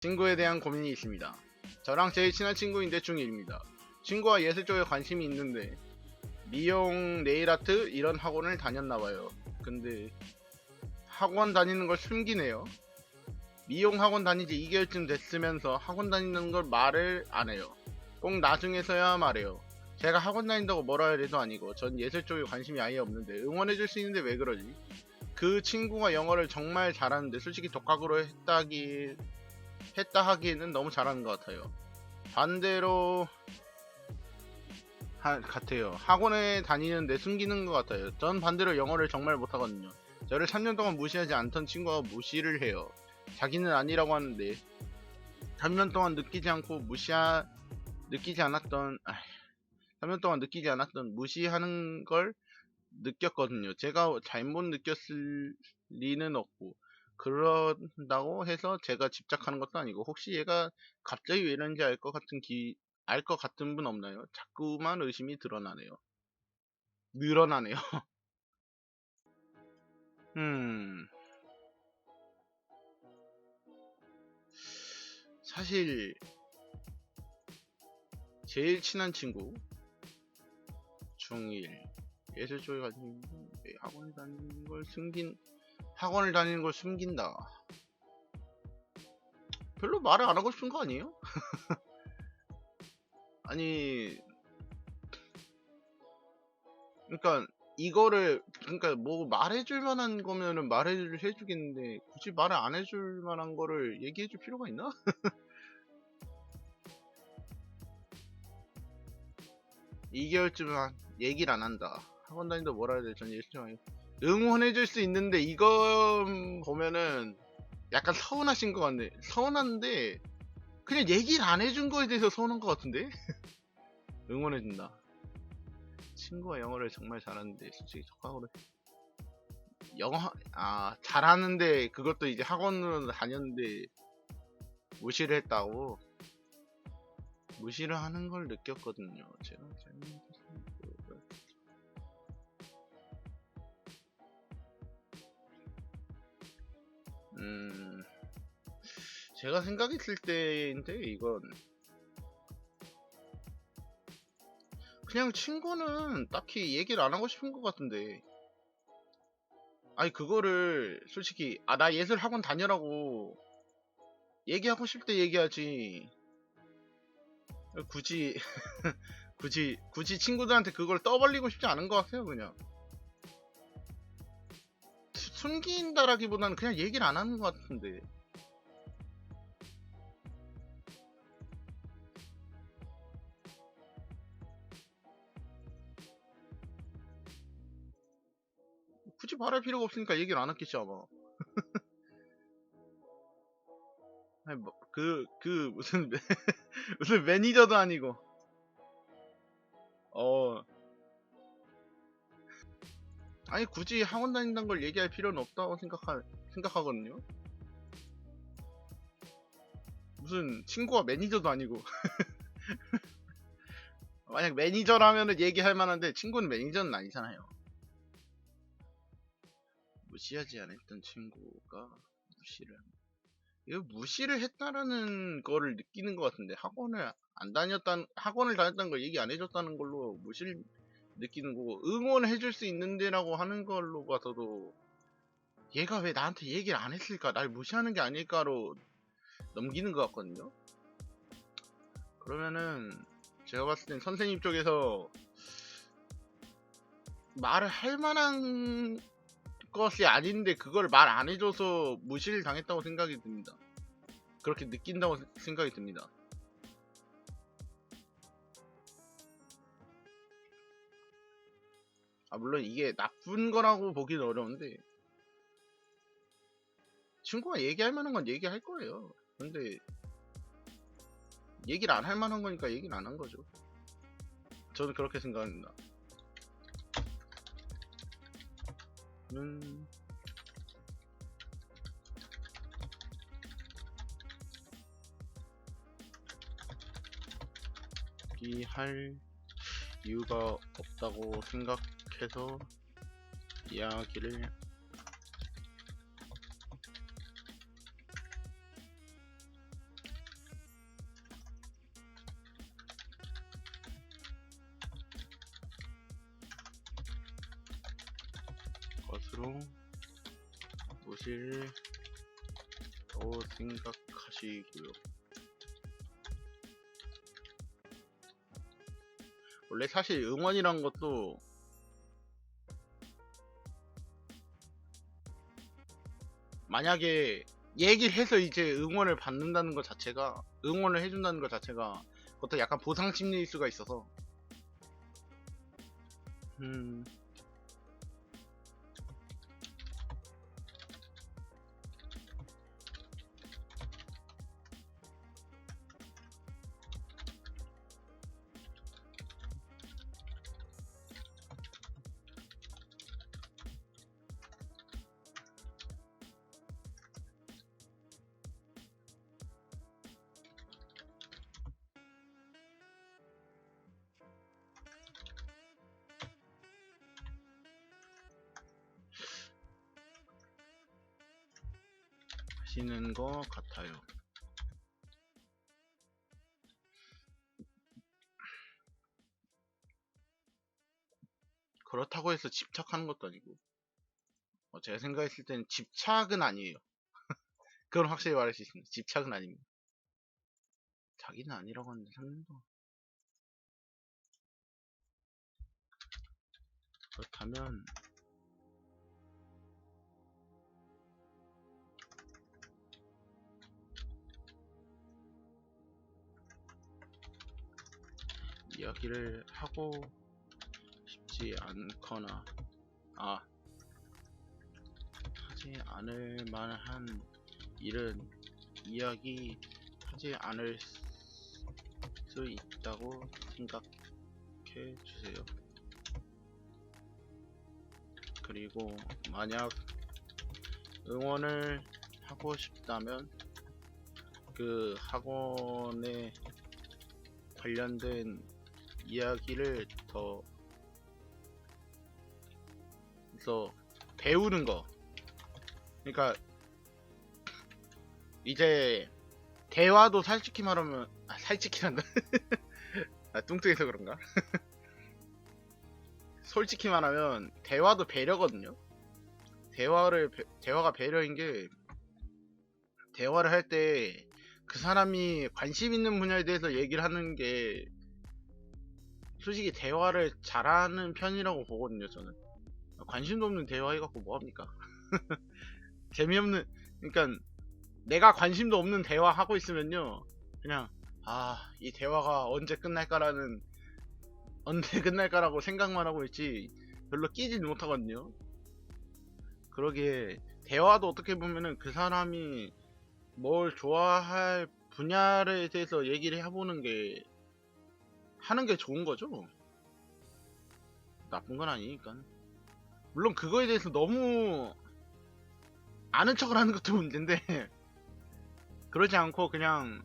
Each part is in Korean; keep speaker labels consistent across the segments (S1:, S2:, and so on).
S1: 친구에 대한 고민이 있습니다. 저랑 제일 친한 친구인데 중1입니다. 친구와 예술 쪽에 관심이 있는데 미용, 네일아트 이런 학원을 다녔나봐요. 근데 학원 다니는 걸 숨기네요. 미용 학원 다니지 2개월쯤 됐으면서 학원 다니는 걸 말을 안 해요. 꼭 나중에서야 말해요. 제가 학원 다닌다고 뭐라 해도 아니고 전 예술 쪽에 관심이 아예 없는데 응원해줄 수 있는데 왜 그러지? 그 친구가 영어를 정말 잘하는데 솔직히 독학으로 했다 하기에는 너무 잘하는 것 같아요. 반대로 같아요. 학원에 다니는데 숨기는 것 같아요. 전 반대로 영어를 정말 못하거든요. 저를 3년 동안 무시하지 않던 친구가 무시를 해요. 자기는 아니라고 하는데 3년 동안 느끼지 않았던 3년 동안 느끼지 않았던 무시하는 걸 느꼈거든요. 제가 잘못 느꼈을 리는 없고 그런다고 해서 제가 집착하는 것도 아니고 혹시 얘가 갑자기 왜 이런지 알 것 같은 분 없나요? 자꾸만 의심이 늘어나네요. 음, 사실 제일 친한 친구 중1 예술 쪽에 가지고 학원을 다니는 걸 숨긴다. 별로 말을 안 하고 싶은 거 아니에요? 아니, 그러니까 그러니까 뭐 말해줄 만한 거면은 해주겠는데 굳이 말을 안 해줄 만한 거를 얘기해줄 필요가 있나? 2개월쯤은 얘기를 안 한다. 학원 다닌다 뭐라 해야 돼? 전 예술장 응원해줄 수 있는데 이건 보면은 약간 서운하신 것 같네. 서운한데 그냥 얘기를 안 해준 거에 대해서 서운한 것 같은데? 응원해준다. 친구가 영어를 정말 잘하는데 솔직히 독학으로 잘하는데 그것도 이제 학원으로 다녔는데 무시를 했다고. 무시를 하는 걸 느꼈거든요. 제가 음, 제가 생각했을 때인데 이건 그냥 친구는 딱히 얘기를 안 하고 싶은 것 같은데. 아니 그거를 솔직히 나 예술 학원 다녀라고 얘기하고 싶을 때 얘기하지. 굳이 굳이 친구들한테 그걸 떠벌리고 싶지 않은 것 같아요. 그냥 숨긴다라기보다는 그냥 얘기를 안 하는 것 같은데. 굳이 말할 필요가 없으니까 얘기를 안 했겠지 아마. 아니 무슨 무슨 매니저도 아니고. 어 아니 굳이 학원 다닌다는 걸 얘기할 필요는 없다고 생각하거든요. 무슨 친구가 매니저도 아니고. 만약 매니저라면은 얘기할 만한데 친구는 매니저는 아니잖아요. 무시하지 않았던 친구가 무시를 이거 무시를 했다라는 거를 느끼는 것 같은데 학원을 다녔다는 걸 얘기 안 해줬다는 걸로 무시를 느끼는 거고 응원해줄 수 있는데라고 하는 걸로 봐서도 얘가 왜 나한테 얘기를 안 했을까 날 무시하는 게 아닐까로 넘기는 것 같거든요. 그러면은 제가 봤을 땐 선생님 쪽에서 말을 할 만한 것이 아닌데 그걸 말 안 해줘서 무시를 당했다고 생각이 듭니다. 그렇게 느낀다고 생각이 듭니다. 물론 이게 나쁜 거라고 보기는 어려운데 친구가 얘기할 만한 건 얘기할 거예요. 근데 얘기를 안 할 만한 거니까 얘기를 안 한 거죠. 저는 그렇게 생각합니다. 할 이유가 없다고 생각해서 이야기를 것으로 보실 생각하시고요. 원래 사실 응원이란 것도 만약에 얘기를 해서 이제 응원을 받는다는 것 자체가, 응원을 해준다는 것 자체가 그것도 약간 보상 심리일 수가 있어서 하시는 것 같아요. 그렇다고 해서 집착하는 것도 아니고, 제가 생각했을 때는 집착은 아니에요. 그건 확실히 말할 수 있습니다. 집착은 아닙니다. 자기는 아니라고 하는데 상대도. 그렇다면 이야기를 하고 싶지 않거나 하지 않을 만한 일은 이야기하지 않을 수 있다고 생각해 주세요. 그리고 만약 응원을 하고 싶다면 그 학원에 관련된 이야기를 더 배우는 거. 그러니까 이제 대화도 솔직히 말하면 솔직히란다. 뚱뚱해서 그런가? 솔직히 말하면 대화도 배려거든요. 대화가 배려인 게, 대화를 할 때 그 사람이 관심 있는 분야에 대해서 얘기를 하는 게 솔직히 대화를 잘하는 편이라고 보거든요. 저는 관심도 없는 대화 해갖고 뭐합니까? 재미없는, 그러니까 내가 관심도 없는 대화 하고 있으면요, 그냥 이 대화가 언제 끝날까라고 생각만 하고 있지 별로 끼지는 못하거든요. 그러기에 대화도 어떻게 보면은 그 사람이 뭘 좋아할 분야에 대해서 얘기를 해보는 게, 하는 게 좋은 거죠. 나쁜 건 아니니까. 물론 그거에 대해서 너무 아는 척을 하는 것도 문제인데 그러지 않고 그냥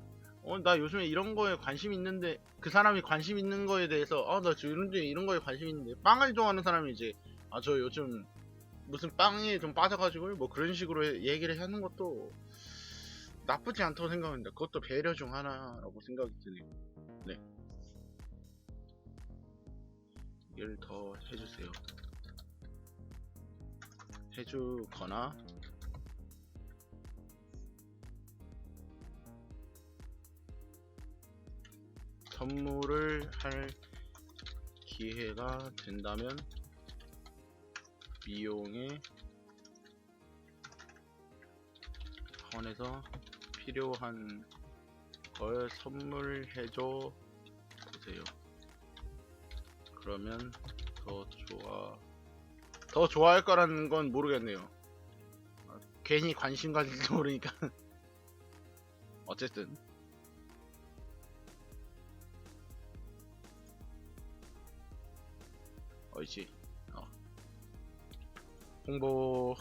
S1: 나 요즘에 이런 거에 관심 있는데, 그 사람이 관심 있는 거에 대해서 나 요즘에 이런 거에 관심 있는데, 빵을 좋아하는 사람이 이제 저 요즘 무슨 빵에 좀 빠져가지고 뭐 그런 식으로 얘기를 하는 것도 나쁘지 않다고 생각합니다. 그것도 배려 중 하나라고 생각이 드네요. 네, 이걸 더 해주세요. 해주거나 선물을 할 기회가 된다면 미용에 학원에서 필요한 걸 선물해줘 보세요. 그러면 더 좋아할 거라는 건 모르겠네요. 괜히 관심 가질지도 모르니까. 어쨌든 어이지 홍보